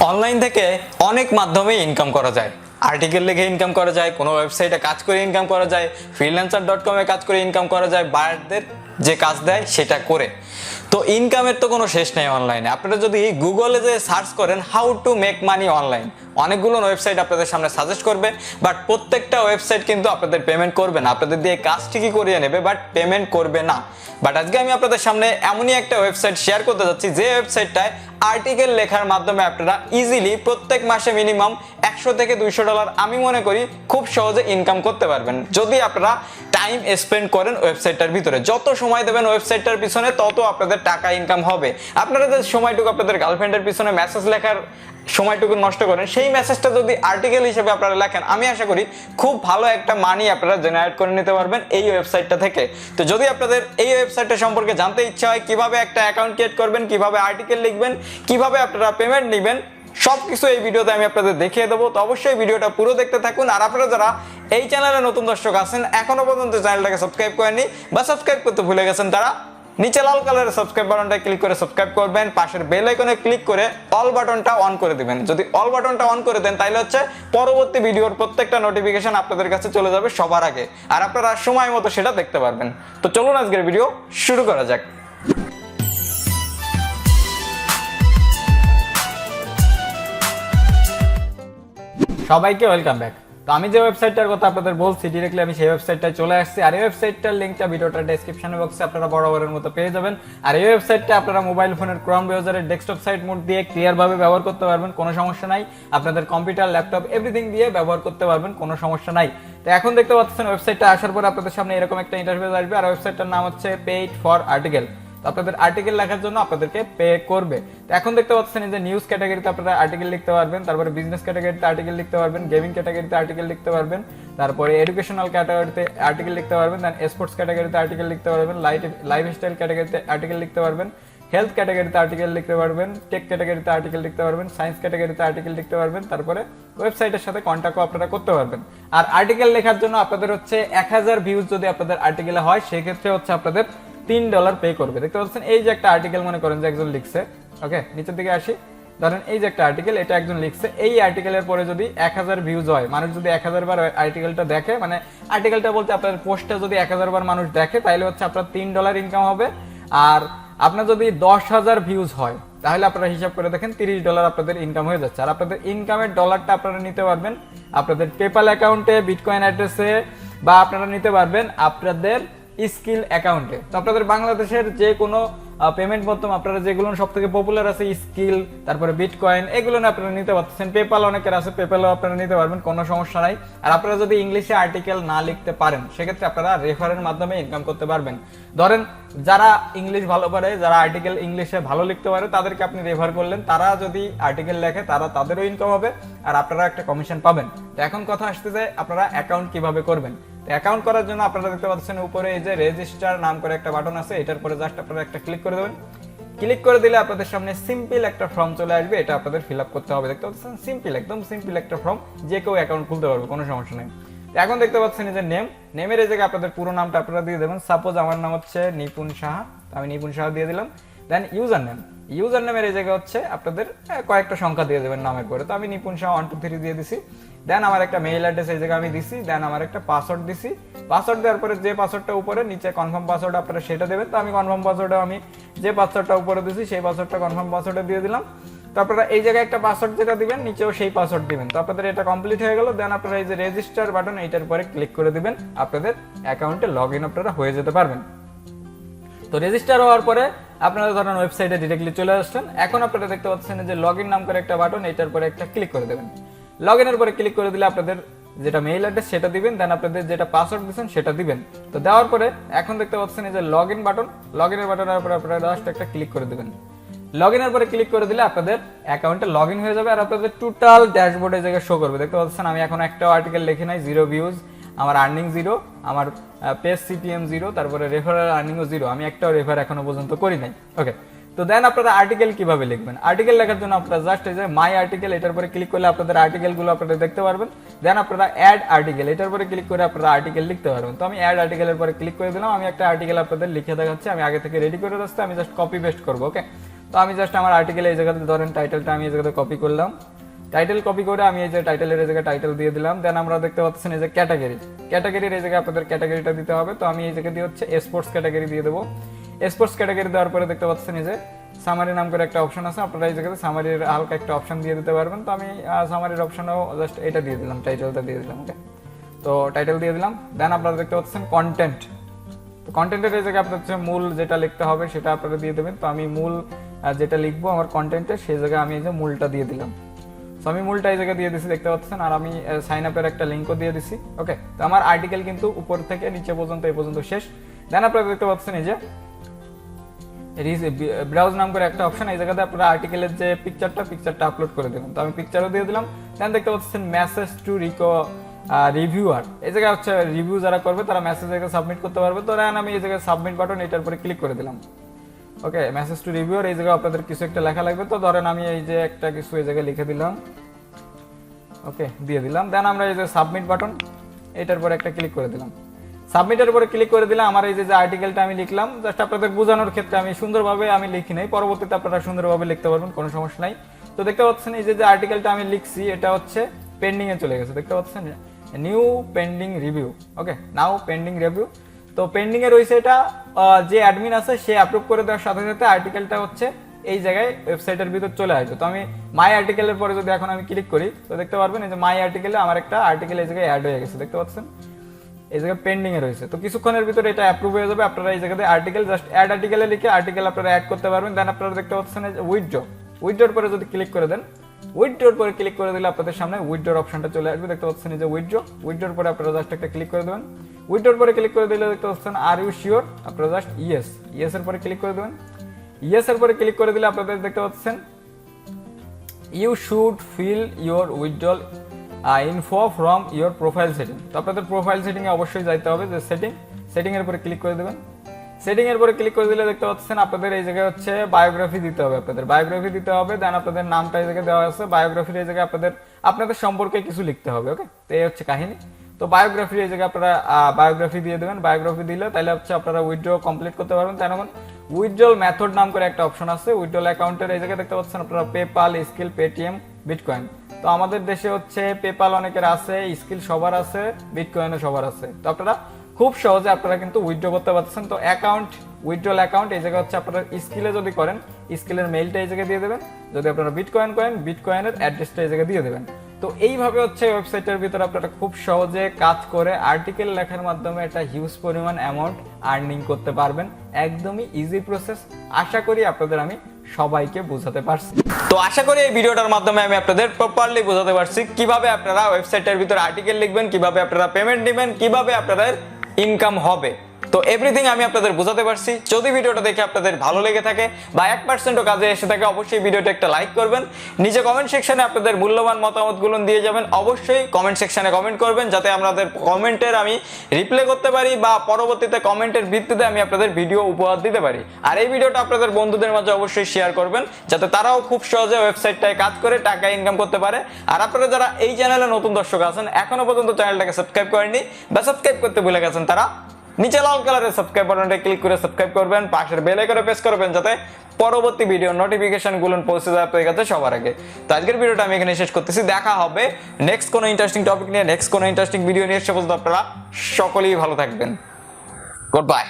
Online থেকে অনেক মাধ্যমে ইনকাম করা যায়। আর্টিকেল লিখে ইনকাম করা যায়, কোনো ওয়েবসাইটে কাজ করে ইনকাম করা যায়, freelancer.com-এ কাজ করে ইনকাম করা যায়, বায়ারদের যে কাজ দেয় সেটা করে। তো ইনকামের তো কোনো শেষ নেই অনলাইনে। আপনারা যদি গুগলে যে সার্চ করেন how to make money online, অনেকগুলো ওয়েবসাইট আপনাদের সামনে সাজেস্ট করবে, বাট প্রত্যেকটা ওয়েবসাইট কিন্তু আপনাদের পেমেন্ট করবে না। আপনাদের দিয়ে কাজ ঠিকই করিয়ে নেবে, বাট পেমেন্ট করবে না। বাট আজকে আমি আপনাদের সামনে এমনই একটা ওয়েবসাইট শেয়ার করতে যাচ্ছি যে ওয়েবসাইটটায় আর্টিকেল লেখার মাধ্যমে আপনারা ইজিলি প্রত্যেক মাসে মিনিমাম 100 থেকে 200 ডলার আমি মনে করি খুব সহজে ইনকাম করতে পারবেন, যদি আপনারা টাইম স্পেন্ড করেন ওয়েবসাইটটার ভিতরে। যত সময় দেবেন ওয়েবসাইটটার পিছনে তত আপনাদের টাকা ইনকাম হবে। আপনারা যে সময়টুকু আপনাদের গার্লফ্রেন্ডের পিছনে মেসেজ লেখার সময়টুকু নষ্ট করেন, সেই মেসেজটা যদি আর্টিকেল হিসেবে আপনারা লেখেন, আমি আশা করি খুব ভালো একটা মানি আপনারা জেনারেট করে নিতে পারবেন এই ওয়েবসাইটটা থেকে। তো যদি আপনাদের এই ওয়েবসাইটটা সম্পর্কে জানতে ইচ্ছা হয়, কিভাবে একটা অ্যাকাউন্ট ক্রিয়েট করবেন, কিভাবে আর্টিকেল লিখবেন, কিভাবে আপনারা পেমেন্ট নেবেন, সবকিছু এই ভিডিওতে আমি আপনাদের দেখিয়ে দেবো। তো অবশ্যই ভিডিওটা পুরো দেখতে থাকুন। আর আপনারা যারা এই চ্যানেলে নতুন দর্শক আছেন, এখনো পর্যন্ত চ্যানেলটাকে সাবস্ক্রাইব করেননি বা সাবস্ক্রাইব করতে ভুলে গেছেন, তারা নিচে লাল কালারের সাবস্ক্রাইব বাটনটা ক্লিক করে সাবস্ক্রাইব করবেন, পাশের বেল আইকনে ক্লিক করে অল বাটনটা অন করে দিবেন। যদি অল বাটনটা অন করে দেন তাহলে হচ্ছে পরবর্তী ভিডিওর প্রত্যেকটা নোটিফিকেশন আপনাদের কাছে চলে যাবে সবার আগে, আর আপনারা সময় মতো সেটা দেখতে পারবেন। তো চলুন আজকের ভিডিও শুরু করা যাক। সবাইকে ওয়েলকাম ব্যাক। তো আমি যে ওয়েবসাইটটার কথা আপনাদের বলছি, ডিরেক্টলি আমি সেই ওয়েবসাইটটায় চলে আসছি। আর এই ওয়েবসাইটটার লিঙ্কটা ভিডিওটা ডেসক্রিপশন বক্সে আপনারা বরাবরের মতো পেয়ে যাবেন। আর এই ওয়েবসাইটটা আপনারা মোবাইল ফোনের ক্রোম ব্রাউজারের ডেস্কটপ সাইট মোড দিয়ে ক্লিয়ারভাবে ব্যবহার করতে পারবেন, কোনো সমস্যা নাই। আপনাদের কম্পিউটার, ল্যাপটপ এভরিথিং দিয়ে ব্যবহার করতে পারবেন, কোনো সমস্যা নাই। তো এখন দেখতে পাচ্ছেন ওয়েবসাইটটা আসার পর আপনাদের সামনে এরকম একটা ইন্টারফেস আসবে। আর ওয়েবসাইটটার নাম হচ্ছে পেইড ফর আর্টিকেল। আপনাদের আর্টিকেল লেখার জন্য আপনাদেরকে পে করবে। তো এখন দেখতে পাচ্ছেন যে নিউজ ক্যাটাগরিতে আপনারা আর্টিকেল লিখতে পারবেন, তারপরে বিজনেস ক্যাটাগরিতে আর্টিকেল লিখতে পারবেন, গেমিং ক্যাটাগরিতে আর্টিকেল লিখতে পারবেন, তারপরে এডুকেশনাল ক্যাটাগরিতে আর্টিকেল লিখতে পারবেন, দেন স্পোর্টস ক্যাটাগরিতে আর্টিকেল লিখতে পারবেন, লাইফস্টাইল ক্যাটাগরিতে আর্টিকেল লিখতে পারবেন, হেলথ ক্যাটাগরিতে আর্টিকেল লিখতে পারবেন, টেক ক্যাটাগরিতে আর্টিকেল লিখতে পারবেন, সায়েন্স ক্যাটাগরিতে আর্টিকেল লিখতে পারবেন, তারপরে ওয়েবসাইটের সাথে কন্ট্যাক্টও আপনারা করতে পারবেন। আর আর্টিকেল লেখার জন্য আপনাদের হচ্ছে 1000 ভিউজ যদি আপনাদের আর্টিকেলে হয়, সেক্ষেত্রে হচ্ছে আপনাদের $3 পে করবে। দেখতে পাচ্ছেন এই যে একটা আর্টিকেল মনে করেন যে একজন লিখছে, ওকে, নিচের দিকে আসি, ধরেন এই যে একটা আর্টিকেল, এটা একজন লিখছে, এই আর্টিকেলের পরে যদি 1000 ভিউজ হয়, মানুষ যদি 1000 বার আর্টিকেলটা দেখে, মানে আর্টিকেলটা বলতে আপনার পোস্টটা যদি 1000 বার মানুষ দেখে, তাহলে হচ্ছে আপনার $3 ইনকাম হবে। আর আপনার যদি 10,000 ভিউজ হয়, তাহলে আপনারা হিসাব করে দেখেন $30 আপনাদের ইনকাম হয়ে যাচ্ছে। আর আপনাদের ইনকামের ডলারটা আপনারা নিতে পারবেন আপনাদের পেপ্যাল অ্যাকাউন্টে, বিটকয়েন অ্যাড্রেসে, বা আপনারা নিতে পারবেন আপনাদের স্কিল অ্যাকাউন্টে। তো আপনাদের বাংলাদেশের যে কোনো পেমেন্ট মাধ্যম আপনারা যেগুলো সব থেকে পপুলার আছে, স্কিল, তারপরে বিটকয়েন, এগুলো না আপনারা নিতে পারছেন। পেপ্যাল অনেকের আছে, পেপ্যালও আপনারা নিতে পারবেন, কোনো সমস্যা নাই। আর আপনারা যদি ইংলিশে আর্টিকেল না লিখতে পারেন, সেক্ষেত্রে আপনারা রেফারের মাধ্যমে ইনকাম করতে পারবেন। ধরেন যারা ইংলিশ ভালো পারে, যারা আর্টিকেল ইংলিশে ভালো লিখতে পারে, তাদেরকে আপনি রেফার করলেন, তারা যদি আর্টিকেল লেখে, তাদেরও ইনকাম হবে, আর আপনারা একটা কমিশন পাবেন। তো এখন কথা আসতেছে আপনারা অ্যাকাউন্ট কিভাবে করবেন। অ্যাকাউন্ট করার জন্য আপনারা দেখতে পাচ্ছেন উপরে এই যে রেজিস্টার নাম করে একটা বাটন আছে, এটার পরে জাস্ট আপনারা একটা ক্লিক করে দেবেন। ক্লিক করে দিলে আপনাদের সামনে সিম্পল একটা ফর্ম চলে আসবে, এটা আপনাদের ফিল আপ করতে হবে। দেখতে পাচ্ছেন সিম্পল, একদম সিম্পল একটা ফর্ম, যে কেউ অ্যাকাউন্ট খুলতে পারবে, কোনো সমস্যা নেই। এখন দেখতে পাচ্ছেন এই যে নেমের এই জায়গায় আপনাদের পুরো নামটা আপনারা দিয়ে দেবেন। সাপোজ আমার নাম হচ্ছে নিপুণ সাহা, আমি নিপুণ সাহা দিয়ে দিলাম। দেন ইউজার নেমের এই জায়গা হচ্ছে আপনাদের কয়েকটা সংখ্যা দিয়ে দেবেন নামের পরে। তো আমি নিপুণ সাহা 1 2 3 দিয়ে দিছি। দেন আমার একটা মেইল অ্যাড্রেস এই জায়গায় আমি দিছি। দেন আমার একটা পাসওয়ার্ড দিছি। পাসওয়ার্ড দেওয়ার পরে যে পাসওয়ার্ডটা উপরে নিচে কনফার্ম পাসওয়ার্ড আপনারা সেটা দেবেন। তো আমি কনফার্ম পাসওয়ার্ডে আমি যে পাসওয়ার্ডটা উপরে দিছি সেই পাসওয়ার্ডটা কনফার্ম পাসওয়ার্ডে দিয়ে দিলাম। তো আপনারা এই জায়গায় একটা পাসওয়ার্ড যেটা দিবেন, নিচেও সেই পাসওয়ার্ড দিবেন। তো আপনাদের এটা কমপ্লিট হয়ে গেল। দেন আপনারা এই যে রেজিস্টার বাটন, এইটার পরে ক্লিক করে দিবেন, আপনাদের অ্যাকাউন্টে লগ ইন আপনারা হয়ে যেতে পারবেন। তো রেজিস্টার হওয়ার পরে আপনারা ধরেন ওয়েবসাইটে ডিরেক্টলি চলে আসছেন। এখন আপনারা দেখতে পাচ্ছেন যে লগ ইন নাম করে একটা বাটন, এইটার পরে একটা ক্লিক করে দেবেন। লগ ইনের পরে ক্লিক করে দিলে আপনাদের যেটা মেইল অ্যাড্রেস সেটা দিবেন, দেন আপনাদের যেটা পাসওয়ার্ড দিবেন সেটা দিবেন। তো দেওয়ার পরে এখন দেখতে পাচ্ছেন এই যে লগ ইন বাটন, লগ ইনের বাটনের উপরে আপনারা জাস্ট একটা ক্লিক করে দিবেন। লগ ইনের পরে ক্লিক করে দিলে আপনাদের অ্যাকাউন্টে লগ ইন হয়ে যাবে। আর আপনাদের টোটাল ড্যাশবোর্ডে জায়গায় শো করবে। দেখতে পাচ্ছেন আমি এখন একটা আর্টিকেল লিখি নাই, 0 ভিউজ, আমার আর্নিং 0, আমার পেজ সিপিএম 0, তারপরে রেফারেল আর্নিংও 0, আমি একটাও রেফার এখনো পর্যন্ত করি নাই। ওকে, তো দেন আপনারা আর্টিকেল কিভাবে লিখবেন। আর্টিকেল লেখার জন্য আপনারা জাস্ট এই যে মাই আর্টিকেল, এটার উপরে ক্লিক করলে আপনাদের আর্টিকেলগুলো আপনারা দেখতে পারবেন। দেন আপনারা অ্যাড আর্টিকেল, এটার উপরে ক্লিক করে আপনারা আর্টিকেল লিখতে পারবেন। তো আমি অ্যাড আর্টিকেলের পরে ক্লিক করে দিলাম। আমি একটা আর্টিকেল আপনাদের লিখে দেখাচ্ছি, আমি আগে থেকে রেডি করে রাখছি, আমি জাস্ট কপি পেস্ট করবো। ওকে, তো আমি জাস্ট আমার আর্টিকেল এই জায়গাতে ধরেন টাইটেলটা আমি এই জায়গাতে কপি করলাম, টাইটেল কপি করে আমি এই যে টাইটেলের এই জায়গায় টাইটেল দিয়ে দিলাম। দেন আমরা দেখতে পাচ্ছেন এই যে ক্যাটাগরির এই জায়গায় আপনাদের ক্যাটাগরিটা দিতে হবে। তো আমি এই জায়গায় দিয়ে হচ্ছে স্পোর্টস ক্যাটাগরি দিয়ে দেবো। স্পোর্টস ক্যাটাগরি দেওয়ার পরে দেখতে পাচ্ছেন এই যে সামারি নাম করে একটা অপশন আছে, আপনারা এই জায়গাতে সামারির হালকা একটা অপশন দিয়ে দিতে পারবেন। তো আমি সামারির অপশনও জাস্ট এটা দিয়ে দিলাম, টাইটেলটা দিয়ে দিলাম। ওকে, তো টাইটেল দিয়ে দিলাম। দেন আপনারা দেখতে পাচ্ছেন কন্টেন্ট। তো কন্টেন্টের এই জায়গায় আপনার হচ্ছে মূল যেটা লিখতে হবে সেটা আপনারা দিয়ে দেবেন। তো আমি মূল যেটা লিখবো আমার কন্টেন্টে সেই জায়গায় আমি এই যে মূলটা দিয়ে দিলাম। তো আমি মূলটা এই জায়গায় দিয়ে দিছি দেখতে পাচ্ছেন, আর আমি সাইন আপের একটা লিঙ্কও দিয়ে দিছি। ওকে, তো আমার আর্টিকেল কিন্তু উপর থেকে নিচে পর্যন্ত এই পর্যন্ত শেষ। দেন আপনারা দেখতে পাচ্ছেন এই যে ব্রাউজ নাম করে একটা অপশন, এই জায়গাতে আপনারা আর্টিকেলের যে পিকচারটা আপলোড করে দেবেন। তো আমি পিকচারও দিয়ে দিলাম। দেন দেখতে পাচ্ছেন মেসেজ টু রিভিউয়ার, এই জায়গায় হচ্ছে রিভিউ যারা করবে তারা মেসেজ সাবমিট করতে পারবে। তো আমি এই জায়গায় সাবমিট বাটন এটার উপরে ক্লিক করে দিলাম। ওকে, মেসেজ টু রিভিউয়ার, এই জায়গায় আপনাদের কিছু একটা লেখা লাগবে। তো ধরেন আমি এই যে একটা কিছু এই জায়গায় লিখে দিলাম। ওকে, দিয়ে দিলাম। দেন আমরা এই যে সাবমিট বাটন এটার উপরে একটা ক্লিক করে দিলাম। সাবমিটের উপরে ক্লিক করে দিলাম। আমার এই যে আর্টিকেলটা আমি লিখলাম জাস্ট আপনাদের বোঝানোর ক্ষেত্রে আমি সুন্দরভাবে আমি লিখি নাই, পরবর্তীতে আপনারা সুন্দরভাবে লিখতে পারবেন, কোনো সমস্যা নাই। তো দেখতে পাচ্ছেন এই যে আর্টিকেলটা আমি লিখছি এটা হচ্ছে পেন্ডিং এ চলে গেছে, দেখতে পাচ্ছেন নিউ পেন্ডিং রিভিউ। ওকে, নাও পেন্ডিং রিভিউ। তো পেন্ডিং এ রয়েছে এটা, যে অ্যাডমিন আছে সে অ্যাপ্রুভ করে দেওয়ার সাথে সাথে আর্টিকেলটা হচ্ছে এই জায়গায় ওয়েবসাইটের ভিতর চলে আসবে। তো আমি মাই আর্টিকেলের পরে যদি এখন আমি ক্লিক করি তো দেখতে পারবেন এই যে মাই আর্টিকেলে আমার একটা আর্টিকেল এই জায়গায় অ্যাড হয়ে গেছে, দেখতে পাচ্ছেন এই জায়গায় পেন্ডিং এ রয়েছে। তো কিছুক্ষণের ভিতরে এটা অ্যাপ্রুভ হয়ে যাবে। আপনারা এই জায়গাতে আর্টিকেল জাস্ট অ্যাড আর্টিকেলে লিখে আর্টিকেল আপনারা অ্যাড করতে পারবেন। দেন আপনারা দেখতে পাচ্ছেন উইথড্রর পরে যদি ক্লিক করে দেন, উইথড্রর পরে ক্লিক করে দিলে আপনাদের সামনে উইথড্রর অপশনটা চলে আসবে, দেখতে পাচ্ছেন এই যে উইথড্রর পরে আপনারা জাস্ট একটা ক্লিক করে দেবেন। উইথড্রর পরে ক্লিক করে দিলে দেখতে পাচ্ছেন আর ইউ শিওর, আপনারা জাস্ট ইয়েস এর পরে ক্লিক করে দেবেন। ইয়েস এর পরে ক্লিক করে দিলে আপনাদের দেখতে পাচ্ছেন you should fill your withdrawal info from your profile setting. তো আপনাদের প্রোফাইল সেটিং এ অবশ্যই যাইতে হবে, যে সেটিং এর উপরে ক্লিক করে দেবেন। সেটিং এর পরে ক্লিক করে দিলে দেখতে পাচ্ছেন আপনাদের এই জায়গায় হচ্ছে বায়োগ্রাফি দিতে হবে, আপনাদের বায়োগ্রাফি দিতে হবে। দেন আপনাদের নামটা এই জায়গায় দেওয়া আছে, বায়োগ্রাফির এই জায়গায় আপনাদের সম্পর্কে কিছু লিখতে হবে। ওকে, তো এই হচ্ছে কাহিনী। তো বায়োগ্রাফি এই জায়গায় আপনারা বায়োগ্রাফি দিয়ে দেবেন। বায়োগ্রাফি দিলে তাহলে হচ্ছে আপনারা উইথড্র কমপ্লিট করতে পারবেন। তাই এখন উইথড্রল মেথড নাম করে একটা অপশন আছে, উইথড্রল অ্যাকাউন্টের এই জায়গায় দেখতে পাচ্ছেন আপনারা পেপাল, স্কিল, পেটিএম, বিটকয়েন। তো আমাদের দেশে হচ্ছে পেপাল অনেকের আছে, স্কিল সবার আছে, বিটকয়েনও সবার আছে। তো আপনারা খুব সহজে আপনারা কিন্তু উইথড্র করতে পারছেন। তো উইথড্রল অ্যাকাউন্ট এই জায়গায় হচ্ছে আপনারা স্কিলে যদি করেন স্কিলের মেইলটা এই জায়গায় দিয়ে দেবেন, যদি আপনারা বিটকয়েন করেন বিটকয়েনের অ্যাড্রেসটা এই জায়গায় দিয়ে দেবেন। তো এইভাবে হচ্ছে ওয়েবসাইটের ভিতরে আপনারা খুব সহজে কাজ করে আর্টিকেল লেখার মাধ্যমে একটা হিউজ পরিমাণ অ্যামাউন্ট আর্নিং করতে পারবেন, একদমই ইজি প্রসেস। আশা করি আপনাদের আমি সবাইকে বোঝাতে পারছি। তো আশা করি এই ভিডিওটার মাধ্যমে আমি আপনাদের প্রপারলি বোঝাতে পারছি কিভাবে আপনারা ওয়েবসাইটের ভিতরে আর্টিকেল লিখবেন, কিভাবে আপনারা পেমেন্ট নেবেন, কিভাবে আপনাদের ইনকাম হবে। তো এভরিথিং আমি আপনাদের বোঝাতে পারছি। যদি ভিডিওটা দেখে আপনাদের ভালো লেগে থাকে বা 1%ও কাজে এসে থাকে অবশ্যই ভিডিওটা একটা লাইক করবেন। নিচে কমেন্ট সেকশনে আপনাদের মূল্যবান মতামতগুলো দিয়ে যাবেন। অবশ্যই কমেন্ট সেকশনে কমেন্ট করবেন যাতে আপনাদের কমেন্টের আমি রিপ্লাই করতে পারি বা পরবর্তীতে কমেন্টের ভিত্তিতে আমি আপনাদের ভিডিও উপহার দিতে পারি। আর এই ভিডিওটা আপনাদের বন্ধুদের মাঝে অবশ্যই শেয়ার করবেন যাতে তারাও খুব সহজে ওয়েবসাইটটায় কাজ করে টাকা ইনকাম করতে পারে। আর আপনারা যারা এই চ্যানেলে নতুন দর্শক আছেন এখনো পর্যন্ত চ্যানেলটাকে সাবস্ক্রাইব করেননি বা সাবস্ক্রাইব করতে ভুলে গেছেন, তারা নিচে লাল কালারের সাবস্ক্রাইব বাটনটা ক্লিক করে সাবস্ক্রাইব করবেন, পাশের বেল আইকনে প্রেস করবেন যাতে পরবর্তী ভিডিও নোটিফিকেশনগুলো পৌঁছে যায় আপনাদের কাছে সবার আগে। তো আজকের ভিডিওটা আমি এখানে শেষ করতেছি। দেখা হবে নেক্সট কোনো ইন্টারেস্টিং টপিক নিয়ে, নেক্সট কোনো ইন্টারেস্টিং ভিডিও নিয়ে। সে পর্যন্ত আপনারা সকলেই ভালো থাকবেন। Good bye.